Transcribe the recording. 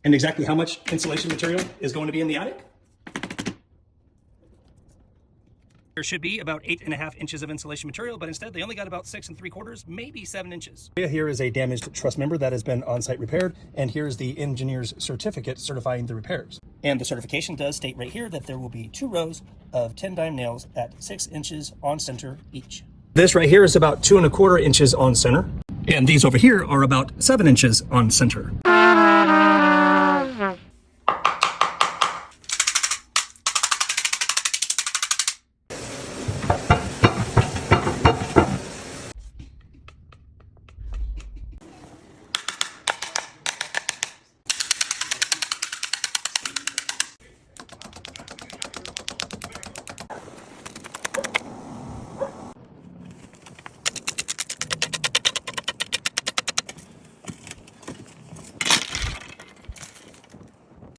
And exactly how much insulation material is going to be in the attic? There should be about 8.5 inches of insulation material, but instead they only got about 6 3/4, maybe 7 inches. Here is a damaged truss member that has been on-site repaired, and here's the engineer's certificate certifying the repairs. And the certification does state right here that there will be 2 rows of 10 dime nails at 6 inches on center each. This right here is about 2 1/4 inches on center, and these over here are about 7 inches on center.